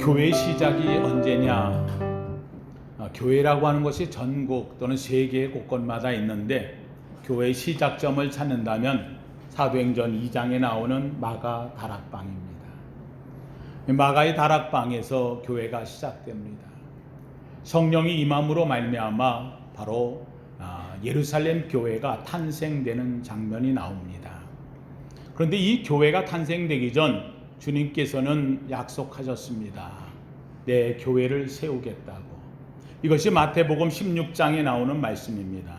교회 시작이 언제냐? 교회라고 하는 것이 전국 또는 세계 곳곳마다 있는데 교회의 시작점을 찾는다면 사도행전 2장에 나오는 마가 다락방입니다. 마가의 다락방에서 교회가 시작됩니다. 성령이 임함으로 말미암아 바로 예루살렘 교회가 탄생되는 장면이 나옵니다. 그런데 이 교회가 탄생되기 전 주님께서는 약속하셨습니다. 내 교회를 세우겠다고. 이것이 마태복음 16장에 나오는 말씀입니다.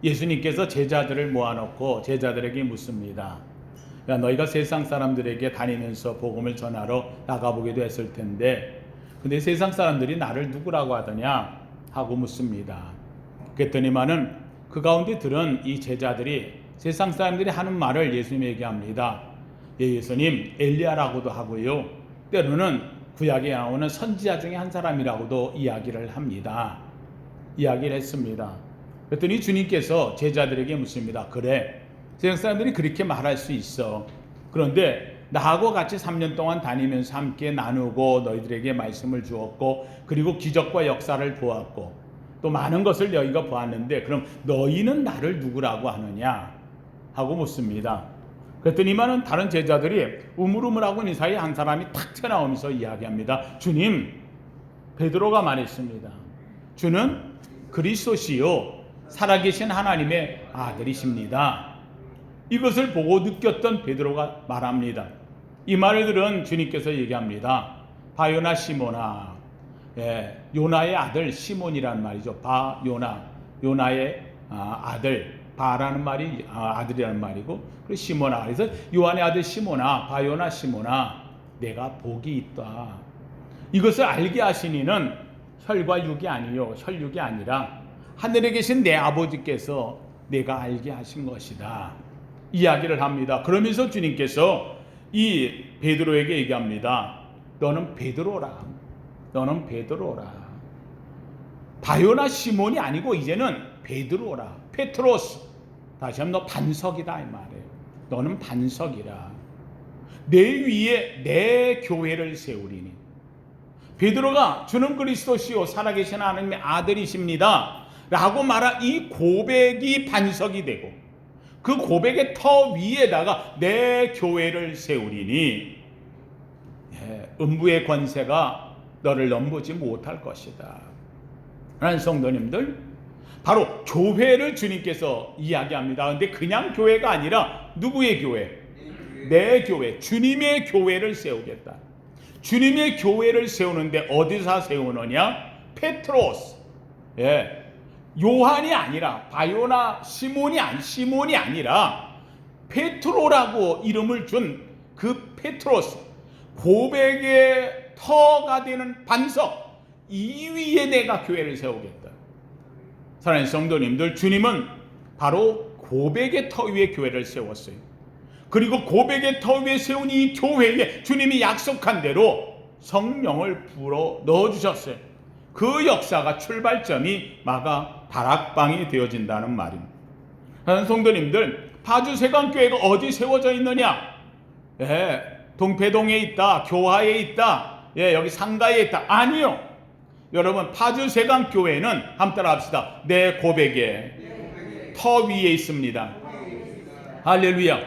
예수님께서 제자들을 모아놓고 제자들에게 묻습니다. 야, 너희가 세상 사람들에게 다니면서 복음을 전하러 나가보기도 했을 텐데 근데 세상 사람들이 나를 누구라고 하더냐 하고 묻습니다. 그랬더니만은 그 가운데 들은 이 제자들이 세상 사람들이 하는 말을 예수님에게 합니다. 예수님, 엘리야라고도 하고요, 때로는 구약에 나오는 선지자 중에 한 사람이라고도 이야기를 합니다. 이야기를 했습니다. 그랬더니 주님께서 제자들에게 묻습니다. 그래, 세상 사람들이 그렇게 말할 수 있어. 그런데 나하고 같이 3년 동안 다니면서 함께 나누고 너희들에게 말씀을 주었고 그리고 기적과 역사를 보았고 또 많은 것을 너희가 보았는데 그럼 너희는 나를 누구라고 하느냐 하고 묻습니다. 그랬더니만은 다른 제자들이 우물우물하고 이 사이에 한 사람이 탁 튀어나오면서 이야기합니다. 주님, 베드로가 말했습니다. 주는 그리스도시요 살아계신 하나님의 아들이십니다. 이것을 보고 느꼈던 베드로가 말합니다. 이 말을 들은 주님께서 얘기합니다. 바요나 시몬아, 요나의 아들 시몬이란 말이죠. 바요나, 요나의 아들, 바라는 말이 아들이라는 말이고, 그리고 시몬아, 그래서 요한의 아들 시몬아, 바요나 시몬아, 내가 복이 있다. 이것을 알게 하신 이는 혈과 육이 아니요, 혈육이 아니라 하늘에 계신 내 아버지께서 내가 알게 하신 것이다. 이야기를 합니다. 그러면서 주님께서 이 베드로에게 얘기합니다. 너는 베드로라. 너는 베드로라. 바요나 시몬이 아니고 이제는 베드로라. 페트로스. 다시 한번 너 반석이다 이 말이에요. 너는 반석이라. 내 위에 내 교회를 세우리니. 베드로가 주는 그리스도시요 살아계신 하나님의 아들이십니다 라고 말한 이 고백이 반석이 되고 그 고백의 터 위에다가 내 교회를 세우리니 음부의 권세가 너를 넘보지 못할 것이다. 하나님 성도님들, 바로 교회를 주님께서 이야기합니다. 그런데 그냥 교회가 아니라 누구의 교회? 내 교회, 주님의 교회를 세우겠다. 주님의 교회를 세우는데 어디서 세우느냐? 페트로스, 요한이 아니라 바요나 시몬이 아니라 페트로라고 이름을 준 그 페트로스, 고백의 터가 되는 반석, 이 위에 내가 교회를 세우겠다. 사랑하는 성도님들, 주님은 바로 고백의 터 위에 교회를 세웠어요. 그리고 고백의 터 위에 세운 이 교회에 주님이 약속한 대로 성령을 불어 넣어주셨어요. 그 역사가 출발점이 마가 다락방이 되어진다는 말입니다. 사랑하는 성도님들, 파주세강교회가 어디 세워져 있느냐? 동패동에 있다, 교화에 있다, 여기 상가에 있다. 아니요. 여러분, 파주세강교회는 한번 따라 합시다. 내 고백의 터 위에 있습니다. 할렐루야.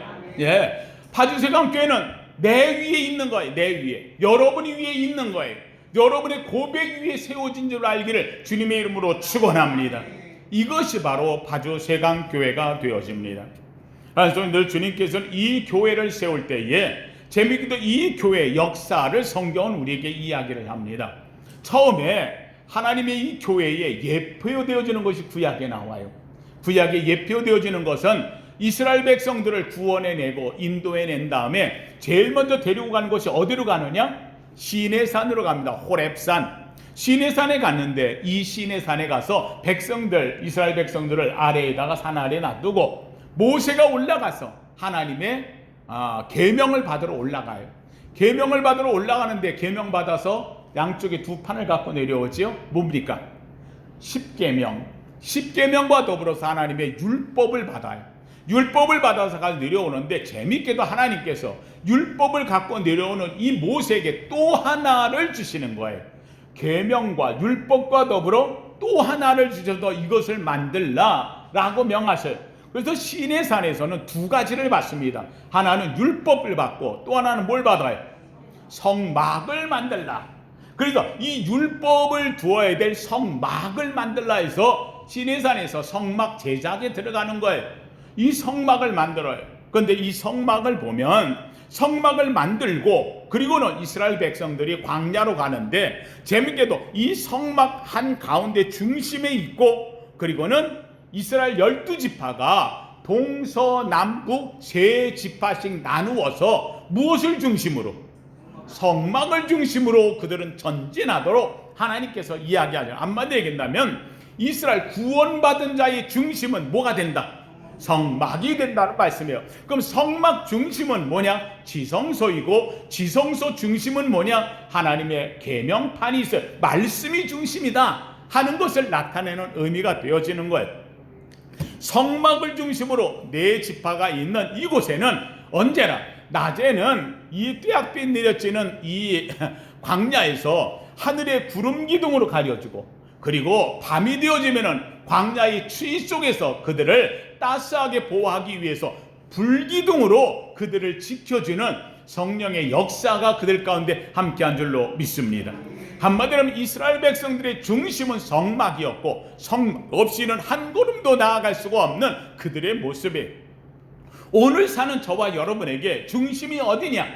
파주세강교회는 내 위에 있는 거예요. 내 위에. 여러분이 위에 있는 거예요. 여러분의 고백 위에 세워진 줄 알기를 주님의 이름으로 축원합니다. 이것이 바로 파주세강교회가 되어집니다. 그래서 늘 주님께서는 이 교회를 세울 때에 재미있게도 이 교회의 역사를 성경은 우리에게 이야기를 합니다. 처음에 하나님의 이 교회에 예표되어지는 것이 구약에 나와요. 구약에 예표되어지는 것은 이스라엘 백성들을 구원해내고 인도해낸 다음에 제일 먼저 데리고 가는 것이 어디로 가느냐? 시내산으로 갑니다. 호렙산. 시내산에 갔는데 이 시내산에 가서 이스라엘 백성들을 아래에다가 산 아래에 놔두고 모세가 올라가서 하나님의 계명을 받으러 올라가요. 계명을 받으러 올라가는데 계명 받아서 양쪽에 두 판을 갖고 내려오지요. 뭡니까? 십계명. 십계명과 더불어서 하나님의 율법을 받아요. 율법을 받아서 내려오는데, 재밌게도 하나님께서 율법을 갖고 내려오는 이 모세에게 또 하나를 주시는 거예요. 계명과 율법과 더불어 또 하나를 주셔서 이것을 만들라라고 명하셔요. 그래서 시내산에서는 두 가지를 받습니다. 하나는 율법을 받고 또 하나는 뭘 받아요? 성막을 만들라. 그래서 이 율법을 두어야 될 성막을 만들라 해서 시내산에서 성막 제작에 들어가는 거예요. 이 성막을 만들어요. 그런데 이 성막을 보면, 성막을 만들고 그리고는 이스라엘 백성들이 광야로 가는데, 재밌게도 이 성막 한 가운데 중심에 있고, 그리고는 이스라엘 12지파가 동서남북 세 지파씩 나누어서 무엇을 중심으로? 성막을 중심으로 그들은 전진하도록 하나님께서 이야기하죠. 한마디로 얘기한다면 이스라엘 구원받은 자의 중심은 뭐가 된다? 성막이 된다는 말씀이에요. 그럼 성막 중심은 뭐냐? 지성소이고, 지성소 중심은 뭐냐? 하나님의 계명판이 있어요. 말씀이 중심이다 하는 것을 나타내는 의미가 되어지는 거예요. 성막을 중심으로 네 지파가 있는 이곳에는 언제나 낮에는 이 떼약빛 내려지는 이 광야에서 하늘의 구름 기둥으로 가려지고, 그리고 밤이 되어지면은 광야의 추위 속에서 그들을 따스하게 보호하기 위해서 불기둥으로 그들을 지켜주는 성령의 역사가 그들 가운데 함께한 줄로 믿습니다. 한마디로 하면 이스라엘 백성들의 중심은 성막이었고, 성막 없이는 한 걸음도 나아갈 수가 없는 그들의 모습에, 오늘 사는 저와 여러분에게 중심이 어디냐?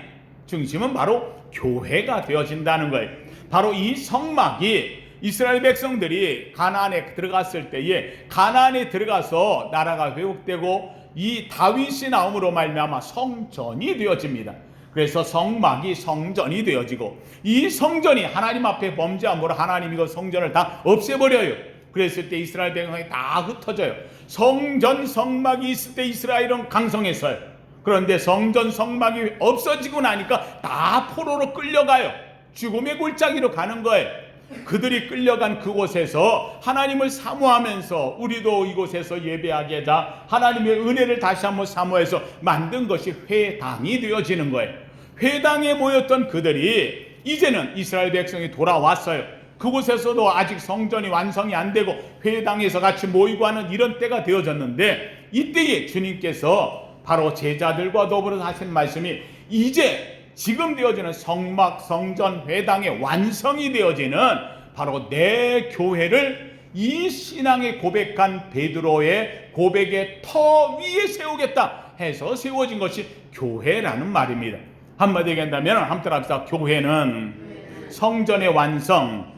중심은 바로 교회가 되어진다는 거예요. 바로 이 성막이 이스라엘 백성들이 가나안에 들어갔을 때에, 가나안에 들어가서 나라가 회복되고 이 다윗이 나옴으로 말미암아 성전이 되어집니다. 그래서 성막이 성전이 되어지고, 이 성전이 하나님 앞에 범죄함으로 하나님이 그 성전을 다 없애버려요. 그랬을 때 이스라엘 백성이 다 흩어져요. 성전 성막이 있을 때 이스라엘은 강성했어요. 그런데 성전 성막이 없어지고 나니까 다 포로로 끌려가요. 죽음의 골짜기로 가는 거예요. 그들이 끌려간 그곳에서 하나님을 사모하면서 우리도 이곳에서 예배하게 하자, 하나님의 은혜를 다시 한번 사모해서 만든 것이 회당이 되어지는 거예요. 회당에 모였던 그들이 이제는 이스라엘 백성이 돌아왔어요. 그곳에서도 아직 성전이 완성이 안 되고 회당에서 같이 모이고 하는 이런 때가 되어졌는데, 이때에 주님께서 바로 제자들과 더불어 하신 말씀이, 이제 지금 되어지는 성막, 성전, 회당의 완성이 되어지는 바로 내 교회를 이 신앙에 고백한 베드로의 고백의 터 위에 세우겠다 해서 세워진 것이 교회라는 말입니다. 한마디로 얘기한다면, 한번 합시다. 교회는 성전의 완성,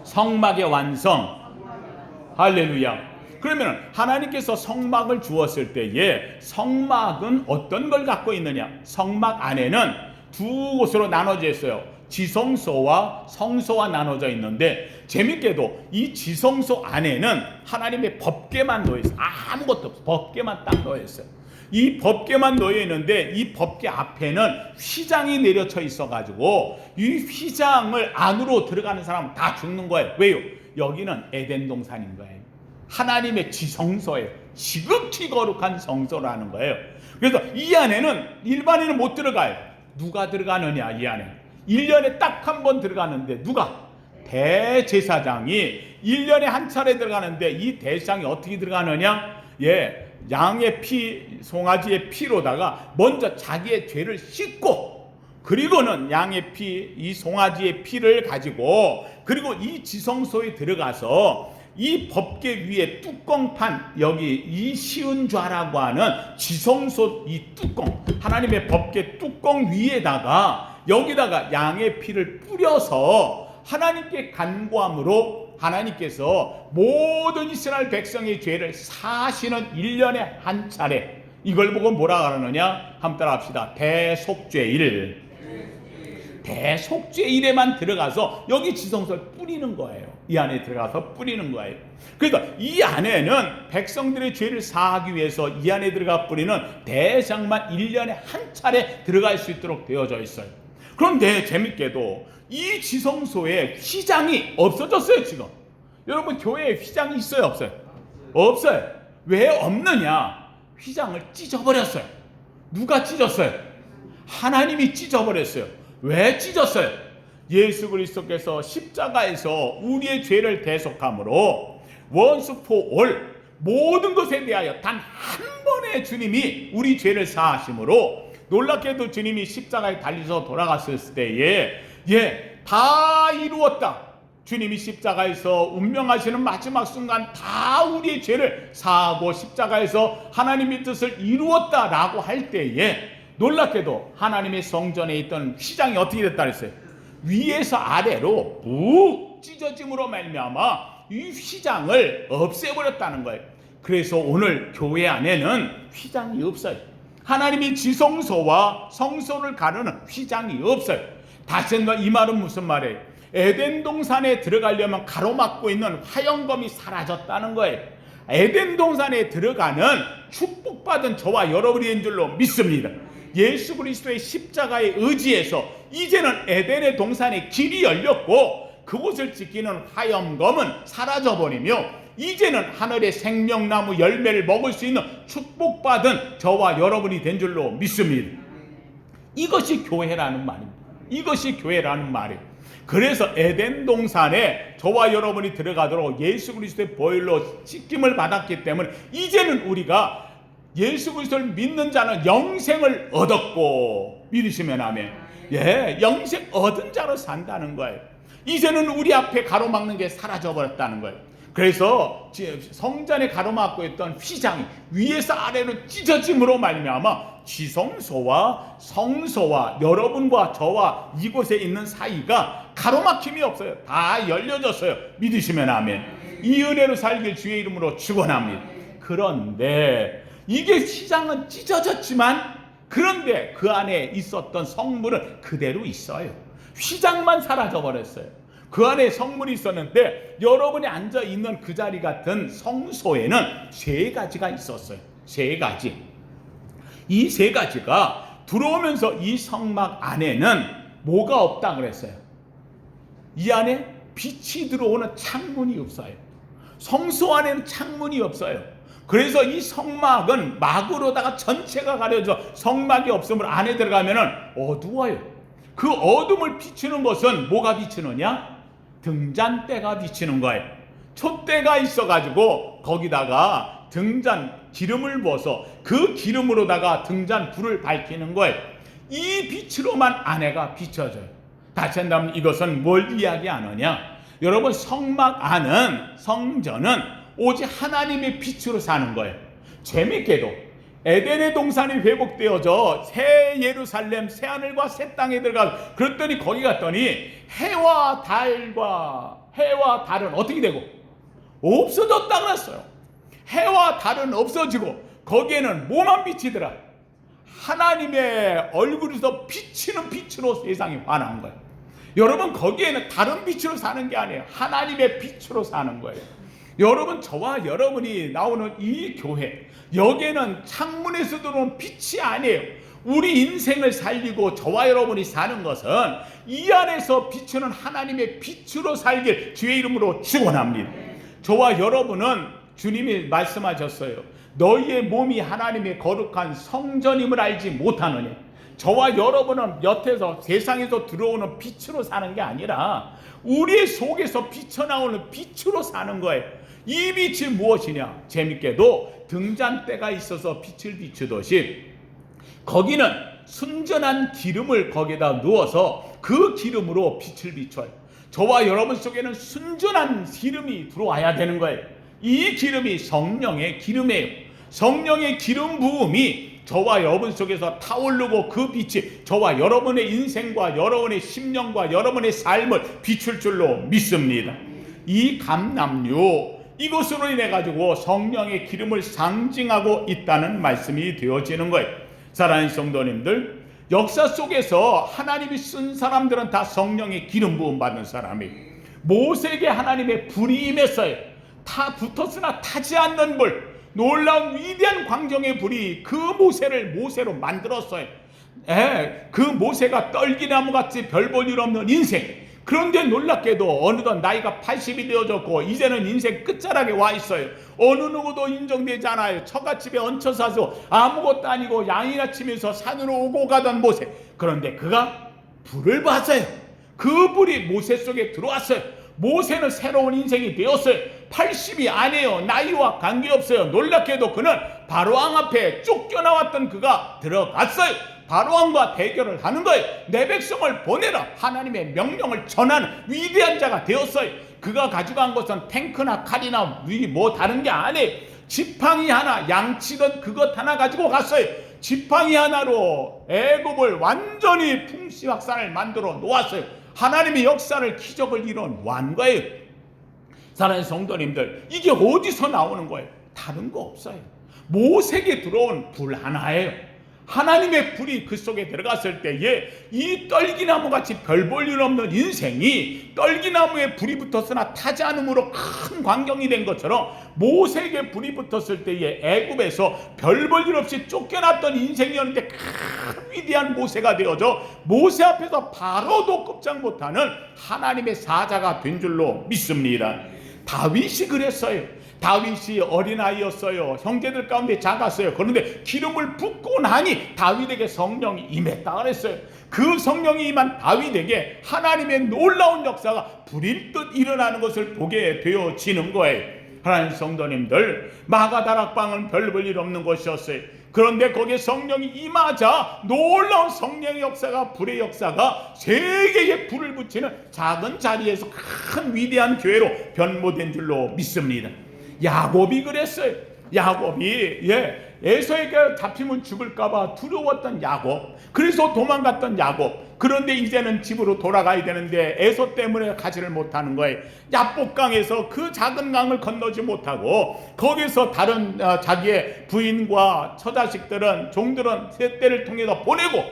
성막의 완성. 할렐루야. 그러면 하나님께서 성막을 주었을 때에 성막은 어떤 걸 갖고 있느냐? 성막 안에는 두 곳으로 나눠져 있어요. 지성소와 성소가 나눠져 있는데, 재밌게도 이 지성소 안에는 하나님의 법궤만 놓여 있어요. 아무것도 없어요. 법궤만 딱 놓여 있어요. 이 법궤만 놓여 있는데, 이 법궤 앞에는 휘장이 내려쳐 있어가지고 이 휘장을 안으로 들어가는 사람은 다 죽는 거예요. 왜요? 여기는 에덴 동산인 거예요. 하나님의 지성소예요. 지극히 거룩한 성소라는 거예요. 그래서 이 안에는 일반인은 못 들어가요. 누가 들어가느냐? 이 안에 1년에 딱 한 번 들어가는데, 누가? 대제사장이 1년에 한 차례 들어가는데, 이 대제사장이 어떻게 들어가느냐? 양의 피, 송아지의 피로다가 먼저 자기의 죄를 씻고, 그리고는 양의 피, 이 송아지의 피를 가지고, 그리고 이 지성소에 들어가서 이 법궤 위에 뚜껑판, 여기 이 시은좌라고 하는 지성소 이 뚜껑, 하나님의 법궤 뚜껑 위에다가, 여기다가 양의 피를 뿌려서 하나님께 간구함으로 하나님께서 모든 이스라엘 백성의 죄를 사시는 1년에 한 차례, 이걸 보고 뭐라 그러느냐? 한번 따라 합시다. 대속죄일. 대속죄일에만 들어가서 여기 지성소를 뿌리는 거예요. 이 안에 들어가서 뿌리는 거예요. 그러니까 이 안에는 백성들의 죄를 사하기 위해서 이 안에 들어가 뿌리는 대상만 1년에 한 차례 들어갈 수 있도록 되어져 있어요. 그런데 재밌게도 이 지성소에 휘장이 없어졌어요. 지금 여러분 교회에 휘장이 있어요, 없어요? 없어요. 왜 없느냐? 휘장을 찢어버렸어요. 누가 찢었어요? 하나님이 찢어버렸어요. 왜 찢었어요? 예수 그리스도께서 십자가에서 우리의 죄를 대속함으로 once for all 모든 것에 대하여 단 한 번의 주님이 우리 죄를 사하심으로, 놀랍게도 주님이 십자가에 달리셔서 돌아갔을 때에 다 이루었다. 주님이 십자가에서 운명하시는 마지막 순간 다 우리의 죄를 사하고 십자가에서 하나님의 뜻을 이루었다라고 할 때에 놀랍게도 하나님의 성전에 있던 휘장이 어떻게 됐다 그랬어요? 위에서 아래로 푹 찢어짐으로 말미암아 이 휘장을 없애버렸다는 거예요. 그래서 오늘 교회 안에는 휘장이 없어요. 하나님이 지성소와 성소를 가르는 휘장이 없어요. 다시 한번 이 말은 무슨 말이에요? 에덴 동산에 들어가려면 가로막고 있는 화영검이 사라졌다는 거예요. 에덴 동산에 들어가는 축복받은 저와 여러분인 줄로 믿습니다. 예수 그리스도의 십자가에 의지해서 이제는 에덴의 동산에 길이 열렸고 그곳을 지키는 화영검은 사라져버리며 이제는 하늘의 생명나무 열매를 먹을 수 있는 축복받은 저와 여러분이 된 줄로 믿습니다. 이것이 교회라는 말입니다. 이것이 교회라는 말이에요. 그래서 에덴 동산에 저와 여러분이 들어가도록 예수 그리스도의 보혈로 씻김을 받았기 때문에 이제는 우리가 예수 그리스도를 믿는 자는 영생을 얻었고, 믿으시면 아멘. 영생 얻은 자로 산다는 거예요. 이제는 우리 앞에 가로막는 게 사라져버렸다는 거예요. 그래서 성전에 가로막고 있던 휘장이 위에서 아래로 찢어짐으로 말미암아 지성소와 성소와 여러분과 저와 이곳에 있는 사이가 가로막힘이 없어요. 다 열려졌어요. 믿으시면 아멘. 이 은혜로 살길 주의 이름으로 축원합니다. 그런데 이게 휘장은 찢어졌지만 그런데 그 안에 있었던 성물은 그대로 있어요. 휘장만 사라져버렸어요. 그 안에 성물이 있었는데 여러분이 앉아있는 그 자리 같은 성소에는 세 가지가 있었어요. 세 가지. 이 세 가지가 들어오면서 이 성막 안에는 뭐가 없다 그랬어요? 이 안에 빛이 들어오는 창문이 없어요. 성소 안에는 창문이 없어요. 그래서 이 성막은 막으로다가 전체가 가려져 성막이 없으면 안에 들어가면은 어두워요. 그 어둠을 비추는 것은 뭐가 비추느냐? 등잔대가 비치는 거예요. 촛대가 있어가지고 거기다가 등잔 기름을 부어서 그 기름으로다가 등잔 불을 밝히는 거예요. 이 빛으로만 안에가 비춰져요. 다시 한다면 이것은 뭘 이야기하느냐? 여러분, 성막 안은, 성전은 오직 하나님의 빛으로 사는 거예요. 재밌게도 에덴의 동산이 회복되어져 새 예루살렘, 새 하늘과 새 땅에 들어가, 그랬더니 거기 갔더니 해와 달은 어떻게 되고? 없어졌다 그랬어요. 해와 달은 없어지고 거기에는 뭐만 비치더라? 하나님의 얼굴에서 비치는 빛으로 세상이 환한 거예요. 여러분, 거기에는 다른 빛으로 사는 게 아니에요. 하나님의 빛으로 사는 거예요. 여러분, 저와 여러분이 나오는 이 교회, 여기에는 창문에서 들어오는 빛이 아니에요. 우리 인생을 살리고 저와 여러분이 사는 것은 이 안에서 비추는 하나님의 빛으로 살길 주의 이름으로 축원합니다. 저와 여러분은 주님이 말씀하셨어요. 너희의 몸이 하나님의 거룩한 성전임을 알지 못하느냐. 저와 여러분은 여태서 세상에서 들어오는 빛으로 사는 게 아니라 우리의 속에서 비쳐나오는 빛으로 사는 거예요. 이 빛이 무엇이냐? 재밌게도 등잔대가 있어서 빛을 비추듯이 거기는 순전한 기름을 거기다 누워서 그 기름으로 빛을 비춰요. 저와 여러분 속에는 순전한 기름이 들어와야 되는 거예요. 이 기름이 성령의 기름이에요. 성령의 기름 부음이 저와 여러분 속에서 타오르고 그 빛이 저와 여러분의 인생과 여러분의 심령과 여러분의 삶을 비출 줄로 믿습니다. 이 감람류, 이것으로 인해 가지고 성령의 기름을 상징하고 있다는 말씀이 되어지는 거예요. 사랑하는 성도님들, 역사 속에서 하나님이 쓴 사람들은 다 성령의 기름 부음 받는 사람이, 모세에게 하나님의 불이 임했어요. 타 붙었으나 타지 않는 불, 놀라운 위대한 광정의 불이 그 모세를 모세로 만들었어요. 그 모세가 떨기나무같이 별 볼 일 없는 인생, 그런데 놀랍게도 어느덧 나이가 80이 되어졌고 이제는 인생 끝자락에 와 있어요. 어느 누구도 인정되지 않아요. 처갓집에 얹혀 사서 아무것도 아니고 양이나 치면서 산으로 오고 가던 모세. 그런데 그가 불을 봤어요. 그 불이 모세 속에 들어왔어요. 모세는 새로운 인생이 되었어요. 80이 아니에요. 나이와 관계없어요. 놀랍게도 그는 바로왕 앞에 쫓겨나왔던 그가 들어갔어요. 바로왕과 대결을 하는 거예요. 내 백성을 보내라. 하나님의 명령을 전하는 위대한 자가 되었어요. 그가 가져간 것은 탱크나 칼이나 뭐 다른 게 아니에요. 지팡이 하나, 양치던 그것 하나 가지고 갔어요. 지팡이 하나로 애굽을 완전히 풍시박산을 만들어 놓았어요. 하나님의 역사를, 기적을 이뤄놓은 거예요. 사랑하는 성도님들, 이게 어디서 나오는 거예요? 다른 거 없어요. 모세에게 들어온 불 하나예요. 하나님의 불이 그 속에 들어갔을 때에 이 떨기나무 같이 별 볼 일 없는 인생이 떨기나무에 불이 붙었으나 타지 않음으로 큰 광경이 된 것처럼 모세에게 불이 붙었을 때에 애굽에서 별 볼 일 없이 쫓겨났던 인생이었는데 큰 위대한 모세가 되어져 모세 앞에서 바로도 꼼짝 못하는 하나님의 사자가 된 줄로 믿습니다. 다윗이 그랬어요. 다윗이 어린아이였어요. 형제들 가운데 작았어요. 그런데 기름을 붓고 나니 다윗에게 성령이 임했다 그랬어요. 그 성령이 임한 다윗에게 하나님의 놀라운 역사가 불임듯 일어나는 것을 보게 되어지는 거예요. 하나님 성도님들, 마가다락방은 별 볼 일 없는 곳이었어요. 그런데 거기에 성령이 임하자 놀라운 성령의 역사가, 불의 역사가 세계에 불을 붙이는 작은 자리에서 큰 위대한 교회로 변모된 줄로 믿습니다. 야곱이 그랬어요. 야곱이 에서에게 잡히면 죽을까봐 두려웠던 야곱, 그래서 도망갔던 야곱. 그런데 이제는 집으로 돌아가야 되는데 에서 때문에 가지를 못하는 거예요. 야복강에서 그 작은 강을 건너지 못하고 거기서 다른 자기의 부인과 처자식들은, 종들은 세대를 통해서 보내고,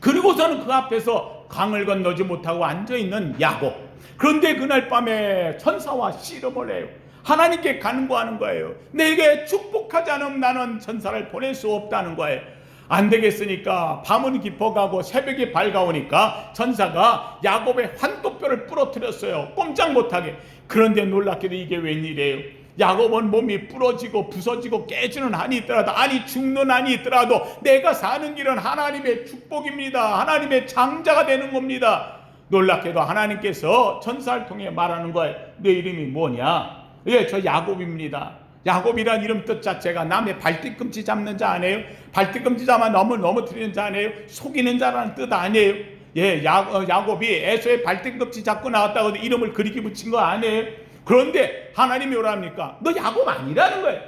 그리고서는 그 앞에서 강을 건너지 못하고 앉아있는 야곱. 그런데 그날 밤에 천사와 씨름을 해요. 하나님께 간구하는 거예요. 내게 축복하지 않으면 나는 천사를 보낼 수 없다는 거예요. 안 되겠으니까 밤은 깊어가고 새벽이 밝아오니까 천사가 야곱의 환도뼈를 부러뜨렸어요. 꼼짝 못하게. 그런데 놀랍게도 이게 웬일이에요? 야곱은 몸이 부러지고 부서지고 깨지는 한이 있더라도, 아니 죽는 한이 있더라도 내가 사는 길은 하나님의 축복입니다. 하나님의 장자가 되는 겁니다. 놀랍게도 하나님께서 천사를 통해 말하는 거예요. 내 이름이 뭐냐? 예, 저 야곱입니다. 야곱이란 이름 뜻 자체가 남의 발뒤꿈치 잡는 자 아니에요? 발뒤꿈치 잡아 넘어뜨리는 자 아니에요? 속이는 자라는 뜻 아니에요? 예, 야곱이 에서의 발뒤꿈치 잡고 나왔다고 이름을 그렇게 붙인 거 아니에요? 그런데 하나님이 뭐랍니까? 너 야곱 아니라는 거예요.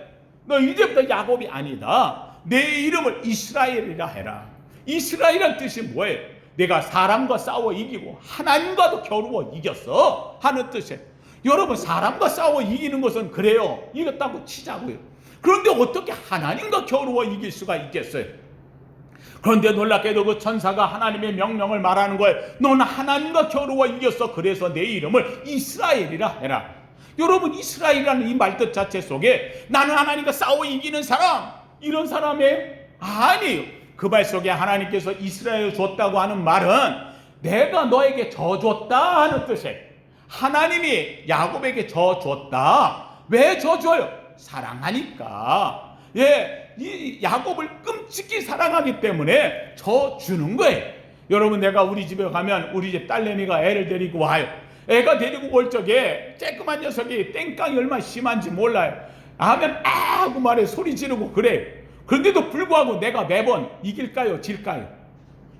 너 이제부터 야곱이 아니다. 내 이름을 이스라엘이라 해라. 이스라엘이란 뜻이 뭐예요? 내가 사람과 싸워 이기고 하나님과도 겨루어 이겼어 하는 뜻이에요. 여러분, 사람과 싸워 이기는 것은 그래요. 이겼다고 치자고요. 그런데 어떻게 하나님과 겨루어 이길 수가 있겠어요? 그런데 놀랍게도 그 천사가 하나님의 명령을 말하는 거예요. 너는 하나님과 겨루어 이겼어. 그래서 내 이름을 이스라엘이라 해라. 여러분, 이스라엘이라는 이 말뜻 자체 속에 나는 하나님과 싸워 이기는 사람, 이런 사람이에요? 아니에요. 그 말 속에 하나님께서 이스라엘을 줬다고 하는 말은 내가 너에게 져 줬다 하는 뜻이에요. 하나님이 야곱에게 져 줬다. 왜 져 줘요? 사랑하니까. 예, 이 야곱을 끔찍히 사랑하기 때문에 져 주는 거예요. 여러분, 내가 우리 집에 가면 우리 집 딸내미가 애를 데리고 와요. 애가 데리고 올 적에 쬐끄만 녀석이 땡깡이 얼마나 심한지 몰라요. 하면 하고 말해 소리 지르고 그래요. 그런데도 불구하고 내가 매번 이길까요? 질까요?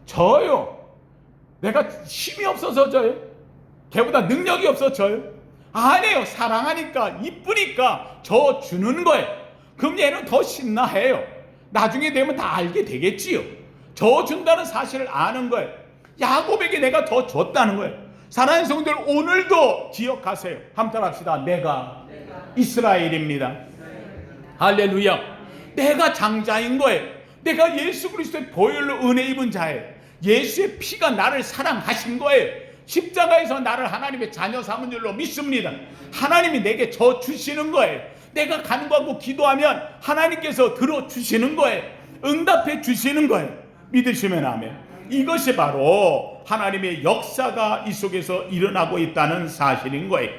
져요. 내가 힘이 없어서 져요? 걔보다 능력이 없어서 져요? 아니에요. 사랑하니까, 이쁘니까 져 주는 거예요. 그럼 얘는 더 신나해요. 나중에 되면 다 알게 되겠지요. 져 준다는 사실을 아는 거예요. 야곱에게 내가 더 줬다는 거예요. 사랑하는 성도들, 오늘도 기억하세요. 한번 합시다. 내가 이스라엘입니다. 할렐루야. 내가 장자인 거예요. 내가 예수 그리스도의 보혈로 은혜 입은 자예요. 예수의 피가 나를 사랑하신 거예요. 십자가에서 나를 하나님의 자녀 삼은 줄로 믿습니다. 하나님이 내게 저 주시는 거예요. 내가 간구하고 기도하면 하나님께서 들어주시는 거예요. 응답해 주시는 거예요. 믿으시면 아멘. 이것이 바로 하나님의 역사가 이 속에서 일어나고 있다는 사실인 거예요.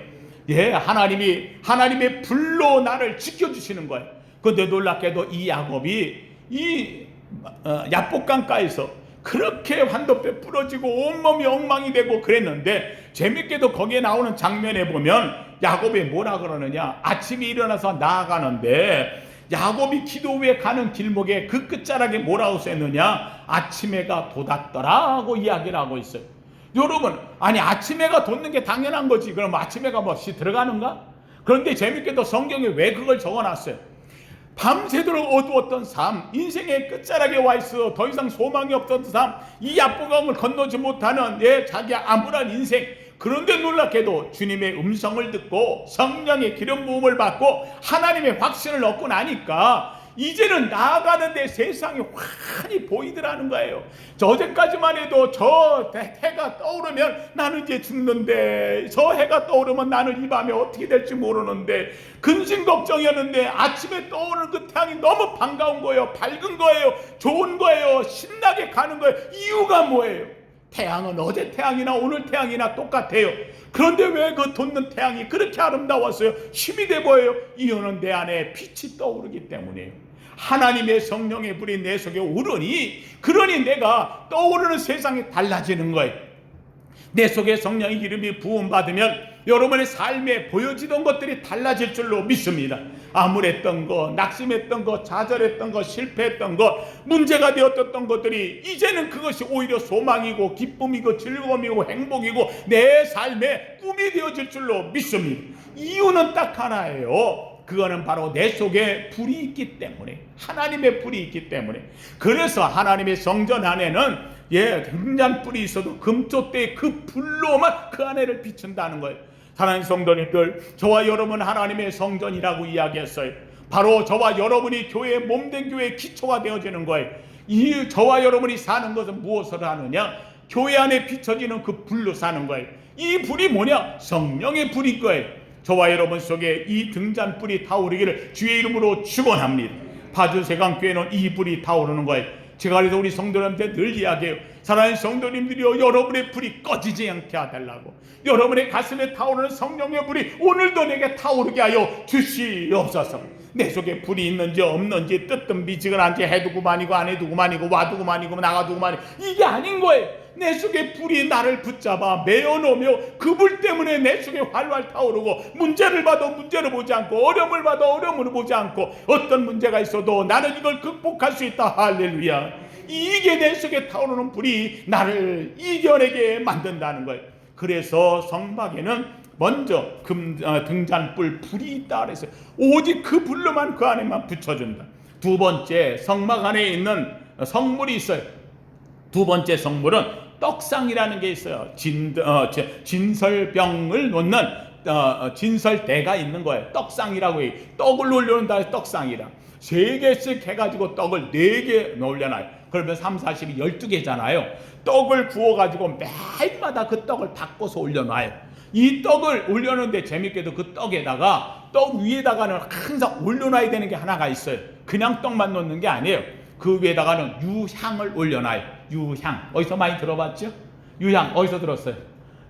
예, 하나님의 불로 나를 지켜주시는 거예요. 그런데 놀랍게도 이 야곱이 이 야복강가에서 그렇게 환도뼈 부러지고 온몸이 엉망이 되고 그랬는데, 재밌게도 거기에 나오는 장면에 보면 야곱이 뭐라 그러느냐, 아침에 일어나서 나아가는데 야곱이 기도 후에 가는 길목에 그 끝자락에 뭐라고 써있느냐, 아침해가 돋았더라고 이야기를 하고 있어요. 여러분, 아니 아침해가 돋는 게 당연한 거지, 그럼 아침해가 뭐시 들어가는가? 그런데 재밌게도 성경에 왜 그걸 적어놨어요? 밤새도록 어두웠던 삶, 인생의 끝자락에 와 있어 더 이상 소망이 없던 삶, 이 야복강을 건너지 못하는 자기 암울한 인생. 그런데 놀랍게도 주님의 음성을 듣고 성령의 기름 부음을 받고 하나님의 확신을 얻고 나니까 이제는 나아가는데 세상이 환히 보이더라는 거예요. 저 어제까지만 해도 저 해가 떠오르면 나는 이제 죽는데, 저 해가 떠오르면 나는 이 밤에 어떻게 될지 모르는데, 근심 걱정이었는데 아침에 떠오르는 그 태양이 너무 반가운 거예요. 밝은 거예요. 좋은 거예요. 신나게 가는 거예요. 이유가 뭐예요? 태양은 어제 태양이나 오늘 태양이나 똑같아요. 그런데 왜 그 돋는 태양이 그렇게 아름다웠어요? 힘이 돼 보여요. 이유는 내 안에 빛이 떠오르기 때문이에요. 하나님의 성령의 불이 내 속에 오르니, 그러니 내가 떠오르는 세상이 달라지는 거예요. 내 속에 성령의 기름이 부음받으면 여러분의 삶에 보여지던 것들이 달라질 줄로 믿습니다. 암울했던 것, 낙심했던 것, 좌절했던 것, 실패했던 것, 문제가 되었던 것들이 이제는 그것이 오히려 소망이고 기쁨이고 즐거움이고 행복이고 내 삶의 꿈이 되어질 줄로 믿습니다. 이유는 딱 하나예요. 그거는 바로 내 속에 불이 있기 때문에, 하나님의 불이 있기 때문에. 그래서 하나님의 성전 안에는 등잔불이 있어도 금쪽대의 그 불로만 그 안에를 비춘다는 거예요. 사랑하는 성도님들, 저와 여러분 하나님의 성전이라고 이야기했어요. 바로 저와 여러분이 교회의 몸된 교회의 기초가 되어지는 거예요. 이 저와 여러분이 사는 것은 무엇을 하느냐? 교회 안에 비춰지는 그 불로 사는 거예요. 이 불이 뭐냐? 성령의 불일 거예요. 저와 여러분 속에 이 등잔불이 타오르기를 주의 이름으로 축원합니다. 파주세강교회는 이 불이 타오르는 거예요. 제가 그래서 우리 성도님한테 늘 이야기해요. 사랑하는 성도님들이여, 여러분의 불이 꺼지지 않게 해달라고. 여러분의 가슴에 타오르는 성령의 불이 오늘도 내게 타오르게 하여 주시옵소서. 내 속에 불이 있는지 없는지, 뜨뜻미지근한지, 해두고만이고 안 해두고만이고, 와두고만이고 나가두고만이고, 이게 아닌 거예요. 내 속에 불이 나를 붙잡아 메어놓으며 그 불 때문에 내 속에 활활 타오르고, 문제를 봐도 문제를 보지 않고, 어려움을 봐도 어려움을 보지 않고, 어떤 문제가 있어도 나는 이걸 극복할 수 있다. 할렐루야. 이게 내 속에 타오르는 불이 나를 이겨내게 만든다는 거예요. 그래서 성막에는 먼저 등잔불 불이 있다 그랬어요. 오직 그 불로만 그 안에만 붙여준다. 두 번째, 성막 안에 있는 성물이 있어요. 두 번째 성물은 떡상이라는 게 있어요. 진설병을 놓는 진설대가 있는 거예요. 떡상이라고 해요. 떡을 올려놓는다. 떡상이라 3개씩 해가지고 떡을 4개 올려놔요. 그러면 3, 40이 12개잖아요. 떡을 구워가지고 매일마다 그 떡을 바꿔서 올려놔요. 이 떡을 올려놓는데 재밌게도 그 떡에다가, 떡 위에다가는 항상 올려놔야 되는 게 하나가 있어요. 그냥 떡만 놓는 게 아니에요. 그 위에다가는 유향을 올려놔요. 유향. 어디서 많이 들어봤죠? 유향 어디서 들었어요?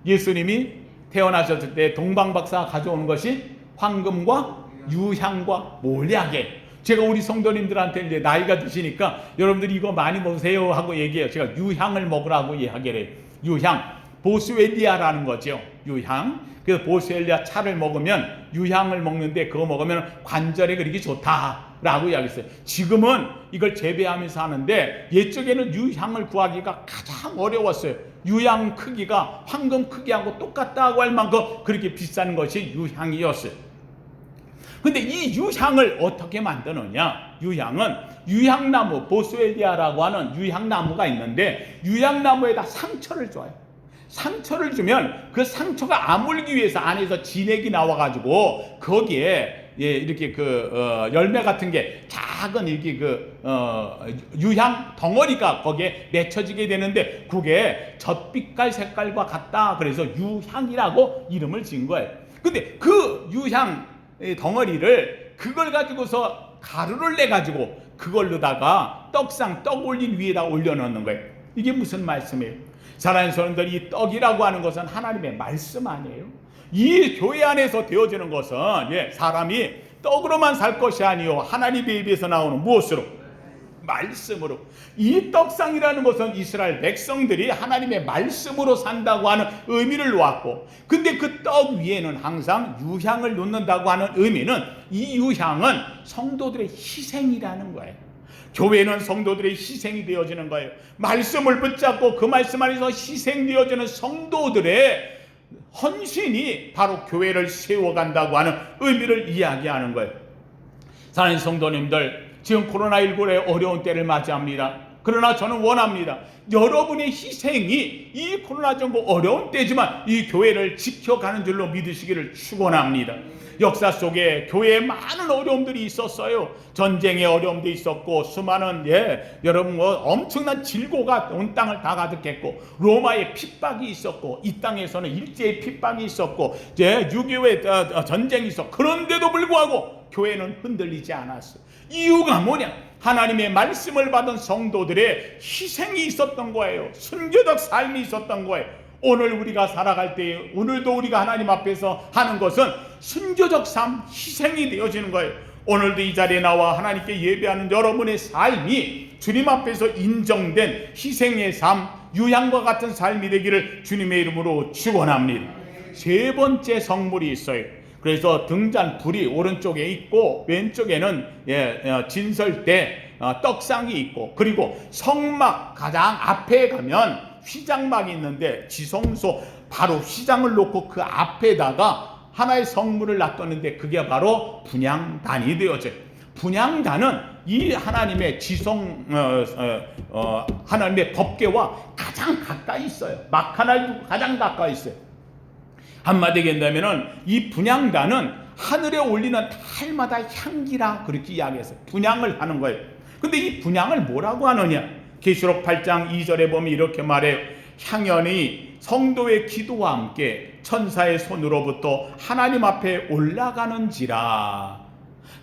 예수님이 태어나셨을 때 동방박사가 가져오는 것이 황금과 유향과 몰약에. 제가 우리 성도님들한테 이제 나이가 드시니까 여러분들이 이거 많이 먹으세요 하고 얘기해요. 제가 유향을 먹으라고 이야기를 해요. 유향. 보스웰리아라는 거죠. 유향. 그래서 보스웰리아 차를 먹으면, 유향을 먹는데 그거 먹으면 관절에 그렇게 좋다라고 이야기했어요. 지금은 이걸 재배하면서 하는데 옛적에는 유향을 구하기가 가장 어려웠어요. 유향 크기가 황금 크기하고 똑같다고 할 만큼 그렇게 비싼 것이 유향이었어요. 근데 이 유향을 어떻게 만드느냐? 유향은 유향나무, 보스웰리아라고 하는 유향나무가 있는데, 유향나무에다 상처를 줘요. 상처를 주면 그 상처가 아물기 위해서 안에서 진액이 나와가지고 거기에 이렇게 열매 같은 게 작은 이렇게 유향 덩어리가 거기에 맺혀지게 되는데, 그게 젖빛깔 색깔과 같다. 그래서 유향이라고 이름을 지은 거예요. 근데 그 유향 덩어리를 그걸 가지고서 가루를 내 가지고 그걸로다가 떡상, 떡 올린 위에다 올려놓는 거예요. 이게 무슨 말씀이에요? 사랑하는 성도들, 이 떡이라고 하는 것은 하나님의 말씀 아니에요? 이 교회 안에서 되어지는 것은 사람이 떡으로만 살 것이 아니요 하나님의 입에서 나오는 무엇으로? 말씀으로. 이 떡상이라는 것은 이스라엘 백성들이 하나님의 말씀으로 산다고 하는 의미를 놓았고, 근데 그 떡 위에는 항상 유향을 놓는다고 하는 의미는, 이 유향은 성도들의 희생이라는 거예요. 교회는 성도들의 희생이 되어지는 거예요. 말씀을 붙잡고 그 말씀 안에서 희생되어지는 성도들의 헌신이 바로 교회를 세워간다고 하는 의미를 이야기하는 거예요. 사랑하는 성도님들, 지금 코로나19의 어려운 때를 맞이합니다. 그러나 저는 원합니다. 여러분의 희생이 이 코로나 정부 어려운 때지만 이 교회를 지켜가는 줄로 믿으시기를 축원합니다. 역사 속에 교회에 많은 어려움들이 있었어요. 전쟁의 어려움도 있었고, 수많은 여러분 엄청난 질고가 온 땅을 다 가득했고, 로마의 핍박이 있었고, 이 땅에서는 일제의 핍박이 있었고, 6.25의 전쟁이 있었고, 그런데도 불구하고 교회는 흔들리지 않았어요. 이유가 뭐냐? 하나님의 말씀을 받은 성도들의 희생이 있었던 거예요. 순교적 삶이 있었던 거예요. 오늘 우리가 살아갈 때, 오늘도 우리가 하나님 앞에서 하는 것은 순교적 삶, 희생이 되어지는 거예요. 오늘도 이 자리에 나와 하나님께 예배하는 여러분의 삶이 주님 앞에서 인정된 희생의 삶, 유향과 같은 삶이 되기를 주님의 이름으로 축원합니다. 세 번째 성물이 있어요. 그래서 등잔 불이 오른쪽에 있고, 왼쪽에는 진설대 떡상이 있고, 그리고 성막 가장 앞에 가면 휘장막이 있는데, 지성소 바로 휘장을 놓고 그 앞에다가 하나의 성물을 놔뒀는데, 그게 바로 분향단이 되어져요. 분향단은 이 하나님의 하나님의 법궤와 가장 가까이 있어요. 막 하나 두고 가장 가까이 있어요. 한마디로 얘기한다면은 이 분향단은 하늘에 올리는 달마다 향기라 그렇게 이야기했어요. 분향을 하는 거예요. 근데 이 분향을 뭐라고 하느냐? 계시록 8장 2절에 보면 이렇게 말해요. 향연이 성도의 기도와 함께 천사의 손으로부터 하나님 앞에 올라가는지라.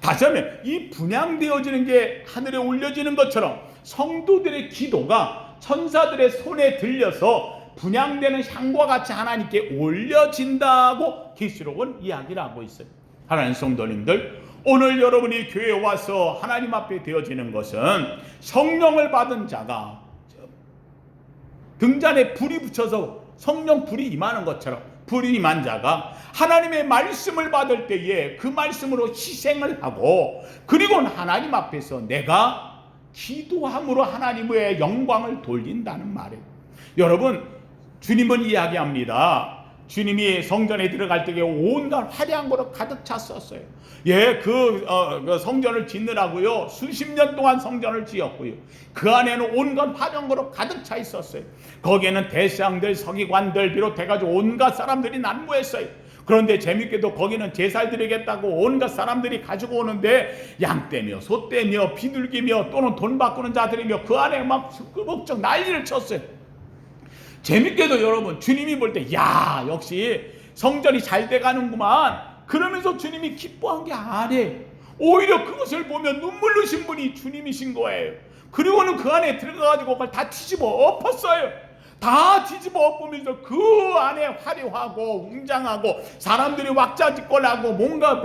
다시 하면 이 분향되어지는 게 하늘에 올려지는 것처럼 성도들의 기도가 천사들의 손에 들려서 분향되는 향과 같이 하나님께 올려진다고 계시록은 이야기를 하고 있어요. 하나님 성도님들, 오늘 여러분이 교회에 와서 하나님 앞에 되어지는 것은 성령을 받은 자가 등잔에 불이 붙여서 성령 불이 임하는 것처럼, 불이 임한 자가 하나님의 말씀을 받을 때에 그 말씀으로 희생을 하고, 그리고는 하나님 앞에서 내가 기도함으로 하나님의 영광을 돌린다는 말이에요. 여러분, 주님은 이야기합니다. 주님이 성전에 들어갈 때에 온갖 화려한 거로 가득 찼었어요. 그 성전을 짓느라고요, 수십 년 동안 성전을 지었고요, 그 안에는 온갖 화려한 거로 가득 차 있었어요. 거기에는 대상들, 서기관들 비롯해가지고 온갖 사람들이 난무했어요. 그런데 재밌게도 거기는 제사를 드리겠다고 온갖 사람들이 가지고 오는데, 양떼며 소떼며 비둘기며 또는 돈 바꾸는 자들이며 그 안에 막 끄벅적 난리를 쳤어요. 재밌게도 여러분, 주님이 볼 때 역시 성전이 잘 돼가는구만 그러면서 주님이 기뻐한 게 아니에요. 오히려 그것을 보면 눈물 흘리신 분이 주님이신 거예요. 그리고는 그 안에 들어가가지고 그걸 다 뒤집어 엎었어요. 다 뒤집어 엎으면서 그 안에 화려하고 웅장하고 사람들이 왁자지껄하고 뭔가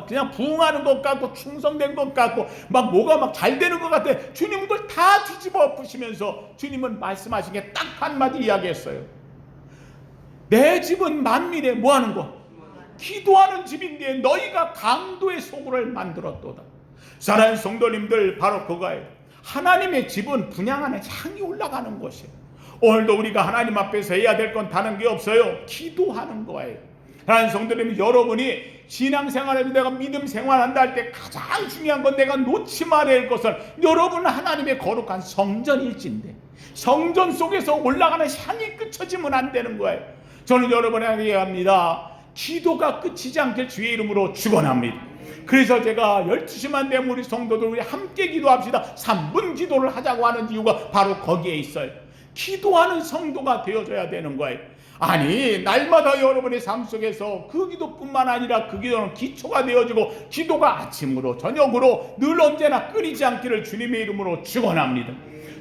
그냥 부흥하는 것 같고 충성된 것 같고 막 뭐가 막 잘 되는 것 같아. 주님은 그걸 다 뒤집어 엎으시면서 주님은 말씀하신 게 딱 한마디 이야기했어요. 내 집은 만민에 뭐하는 거? 기도하는 집인데 너희가 강도의 소굴을 만들었도다. 사랑하는 성도님들, 바로 그거예요. 하나님의 집은 분향하는 향이 올라가는 곳이에요. 오늘도 우리가 하나님 앞에서 해야 될 건 다른 게 없어요. 기도하는 거예요. 하나님 성도님, 여러분이 신앙생활에서 내가 믿음 생활한다 할 때 가장 중요한 건 내가 놓지 말아야 할 것은 여러분은 하나님의 거룩한 성전일진데 성전 속에서 올라가는 향이 끝쳐지면 안 되는 거예요. 저는 여러분에게 얘기합니다. 기도가 끝이지 않길 주의 이름으로 축원합니다. 그래서 제가 12시만 되면 우리 성도들 우리 함께 기도합시다 3분 기도를 하자고 하는 이유가 바로 거기에 있어요. 기도하는 성도가 되어줘야 되는 거예요. 아니, 날마다 여러분의 삶 속에서 그 기도뿐만 아니라 그 기도는 기초가 되어지고 기도가 아침으로 저녁으로 늘 언제나 끊이지 않기를 주님의 이름으로 축원합니다.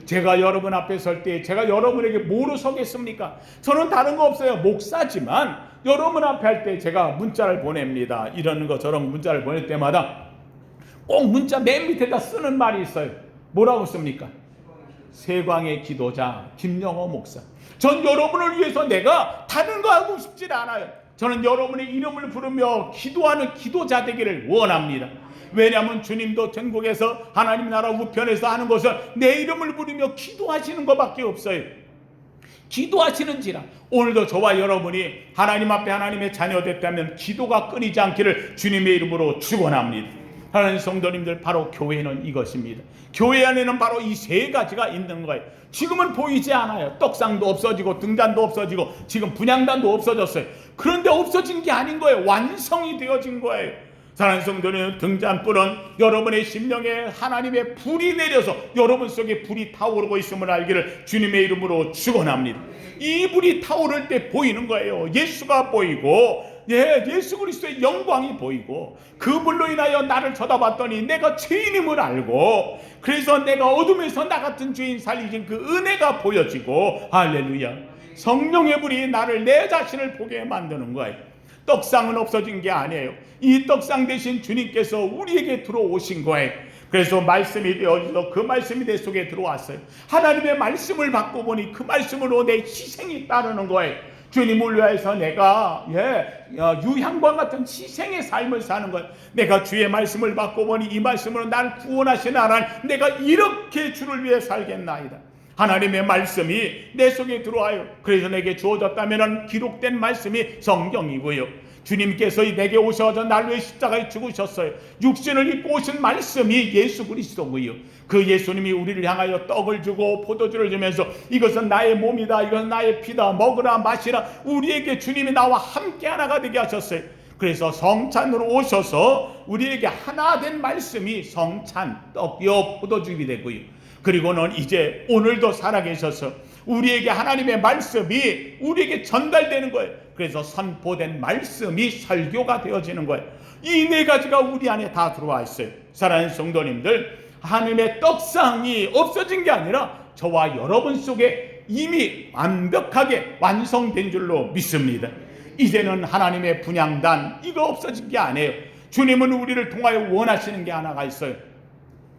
제가 여러분 앞에 설 때 제가 여러분에게 뭐로 서겠습니까? 저는 다른 거 없어요. 목사지만 여러분 앞에 할 때 제가 문자를 보냅니다. 이런 거 저런 문자를 보낼 때마다 꼭 문자 맨 밑에다 쓰는 말이 있어요. 뭐라고 씁니까? 세광의 기도자 김영호 목사. 전 여러분을 위해서 내가 다른 거 하고 싶지 않아요. 저는 여러분의 이름을 부르며 기도하는 기도자 되기를 원합니다. 왜냐하면 주님도 천국에서 하나님 나라 우편에서 하는 것은 내 이름을 부르며 기도하시는 것밖에 없어요. 기도하시는지라 오늘도 저와 여러분이 하나님 앞에 하나님의 자녀 됐다면 기도가 끊이지 않기를 주님의 이름으로 축원합니다. 하나님 성도님들, 바로 교회는 이것입니다. 교회 안에는 바로 이 세 가지가 있는 거예요. 지금은 보이지 않아요. 떡상도 없어지고 등잔도 없어지고 지금 분향단도 없어졌어요. 그런데 없어진 게 아닌 거예요. 완성이 되어진 거예요. 사랑하는 성도님, 등잔불은 여러분의 심령에 하나님의 불이 내려서 여러분 속에 불이 타오르고 있음을 알기를 주님의 이름으로 축원합니다. 이 불이 타오를 때 보이는 거예요. 예수가 보이고 예수 그리스도의 영광이 보이고 그 불로 인하여 나를 쳐다봤더니 내가 죄인임을 알고 그래서 내가 어둠에서 나 같은 죄인 살리신 그 은혜가 보여지고 할렐루야. 성령의 불이 나를 내 자신을 보게 만드는 거예요. 떡상은 없어진 게 아니에요. 이 떡상 대신 주님께서 우리에게 들어오신 거예요. 그래서 말씀이 되어서 그 말씀이 내 속에 들어왔어요. 하나님의 말씀을 받고 보니 그 말씀으로 내 희생이 따르는 거예요. 주님을 위해서 내가 유향과 같은 희생의 삶을 사는 것. 내가 주의 말씀을 받고 보니 이 말씀으로 나를 구원하신 하나님, 내가 이렇게 주를 위해 살겠나이다. 하나님의 말씀이 내 속에 들어와요. 그래서 내게 주어졌다면 기록된 말씀이 성경이고요. 주님께서 내게 오셔서 나를 위해 십자가에 죽으셨어요. 육신을 입고 오신 말씀이 예수 그리스도고요. 그 예수님이 우리를 향하여 떡을 주고 포도주를 주면서 이것은 나의 몸이다, 이것은 나의 피다, 먹으라 마시라, 우리에게 주님이 나와 함께 하나가 되게 하셨어요. 그래서 성찬으로 오셔서 우리에게 하나 된 말씀이 성찬, 떡이요 포도주가 되고요. 그리고는 이제 오늘도 살아계셔서 우리에게 하나님의 말씀이 우리에게 전달되는 거예요. 그래서 선포된 말씀이 설교가 되어지는 거예요. 이 네 가지가 우리 안에 다 들어와 있어요. 사랑하는 성도님들, 하나님의 떡상이 없어진 게 아니라 저와 여러분 속에 이미 완벽하게 완성된 줄로 믿습니다. 이제는 하나님의 분향단 이거 없어진 게 아니에요. 주님은 우리를 통하여 원하시는 게 하나가 있어요.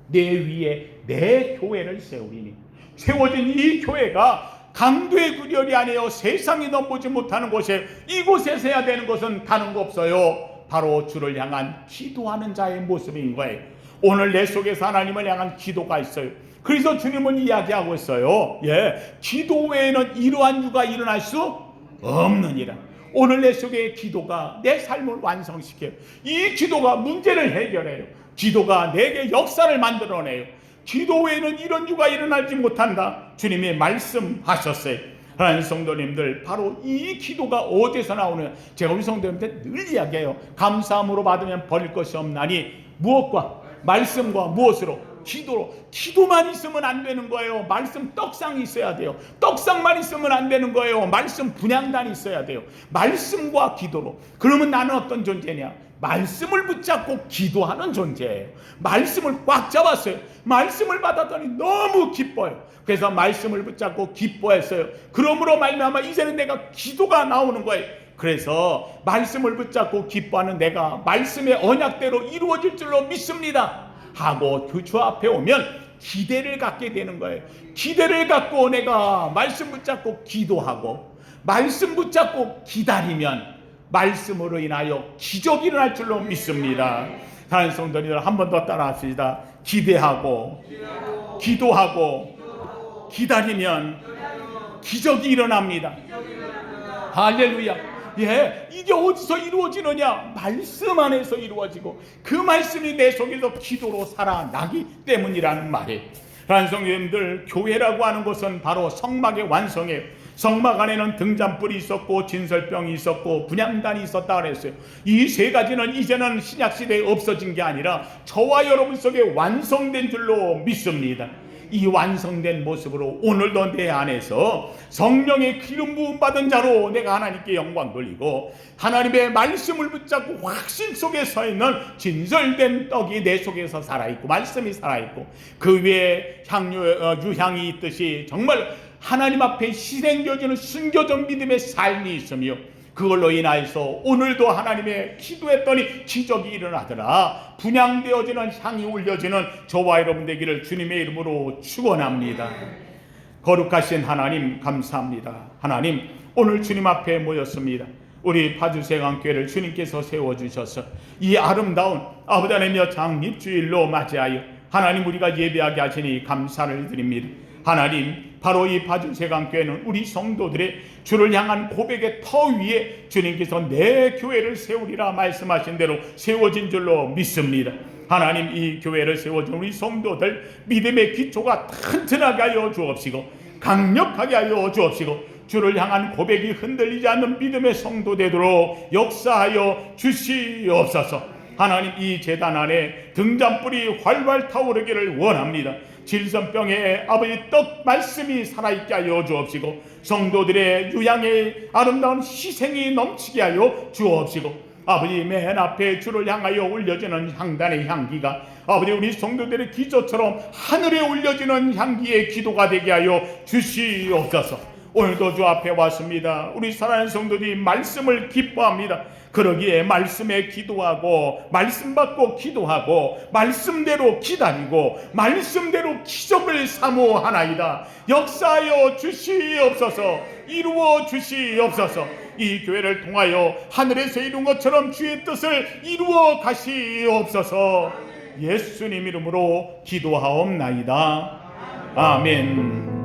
내 위에 내 교회를 세우리니. 세워진 이 교회가 강도의 구별이 아니에요. 세상이 넘보지 못하는 곳에 이곳에서 해야 되는 것은 다른 거 없어요. 바로 주를 향한 기도하는 자의 모습인 거예요. 오늘 내 속에서 하나님을 향한 기도가 있어요. 그래서 주님은 이야기하고 있어요. 기도 외에는 이러한 유가 일어날 수 없느니라. 오늘 내 속의 기도가 내 삶을 완성시켜요. 이 기도가 문제를 해결해요. 기도가 내게 역사를 만들어내요. 기도 외에는 이런 유가 일어나지 못한다. 주님이 말씀하셨어요. 하나님 성도님들, 바로 이 기도가 어디서 나오느냐. 제가 우리 성도님한테 늘 이야기해요. 감사함으로 받으면 버릴 것이 없나니 무엇과? 말씀과 무엇으로? 기도로. 기도만 있으면 안 되는 거예요. 말씀 떡상이 있어야 돼요. 떡상만 있으면 안 되는 거예요. 말씀 분향단이 있어야 돼요. 말씀과 기도로. 그러면 나는 어떤 존재냐? 말씀을 붙잡고 기도하는 존재예요. 말씀을 꽉 잡았어요. 말씀을 받았더니 너무 기뻐요. 그래서 말씀을 붙잡고 기뻐했어요. 그러므로 말미암아 이제는 내가 기도가 나오는 거예요. 그래서 말씀을 붙잡고 기뻐하는 내가 말씀의 언약대로 이루어질 줄로 믿습니다 하고 주 앞에 오면 기대를 갖게 되는 거예요. 기대를 갖고 내가 말씀 붙잡고 기도하고 말씀 붙잡고 기다리면 말씀으로 인하여 기적이 일어날 줄로 믿습니다. 다른 성도님들 한 번 더 따라합시다. 기대하고 기도하고 기다리면 기적이 일어납니다. 할렐루야. 이게 어디서 이루어지느냐? 말씀 안에서 이루어지고 그 말씀이 내 속에서 기도로 살아나기 때문이라는 말이에요. 성도님들, 교회라고 하는 것은 바로 성막의 완성이에요. 성막 안에는 등잔불이 있었고 진설병이 있었고 분향단이 있었다 그랬어요. 이 세 가지는 이제는 신약시대에 없어진 게 아니라 저와 여러분 속에 완성된 줄로 믿습니다. 이 완성된 모습으로 오늘도 내 안에서 성령의 기름 부음 받은 자로 내가 하나님께 영광 돌리고 하나님의 말씀을 붙잡고 확신 속에 서 있는 진설된 떡이 내 속에서 살아있고 말씀이 살아있고 그 위에 유향이 있듯이 정말 하나님 앞에 희생되어지는 순교적 믿음의 삶이 있으며 그걸로 인하여서 오늘도 하나님의 기도했더니 기적이 일어나더라 분향되어지는 향이 울려지는 저와 여러분 되기를 주님의 이름으로 축원합니다. 거룩하신 하나님 감사합니다. 하나님 오늘 주님 앞에 모였습니다. 우리 파주세강교회를 주님께서 세워주셔서 이 아름다운 아버지 하나님의 장립주일로 맞이하여 하나님 우리가 예배하게 하시니 감사를 드립니다. 하나님 바로 이 파주세강교회는 우리 성도들의 주를 향한 고백의 터 위에 주님께서 내 교회를 세우리라 말씀하신 대로 세워진 줄로 믿습니다. 하나님 이 교회를 세워준 우리 성도들 믿음의 기초가 튼튼하게 하여 주옵시고 강력하게 하여 주옵시고 주를 향한 고백이 흔들리지 않는 믿음의 성도 되도록 역사하여 주시옵소서. 하나님 이 제단 안에 등잔불이 활활 타오르기를 원합니다. 질선병에 아버지 떡 말씀이 살아있게 하여 주옵시고 성도들의 유향의 아름다운 희생이 넘치게 하여 주옵시고 아버지 맨 앞에 주를 향하여 올려지는 향단의 향기가 아버지 우리 성도들의 기도처럼 하늘에 올려지는 향기의 기도가 되게 하여 주시옵소서. 오늘도 주 앞에 왔습니다. 우리 사랑하는 성도들이 말씀을 기뻐합니다. 그러기에 말씀에 기도하고 말씀 받고 기도하고 말씀대로 기다리고 말씀대로 기적을 사모하나이다. 역사하여 주시옵소서. 이루어 주시옵소서. 이 교회를 통하여 하늘에서 이룬 것처럼 주의 뜻을 이루어 가시옵소서. 예수님 이름으로 기도하옵나이다. 아멘.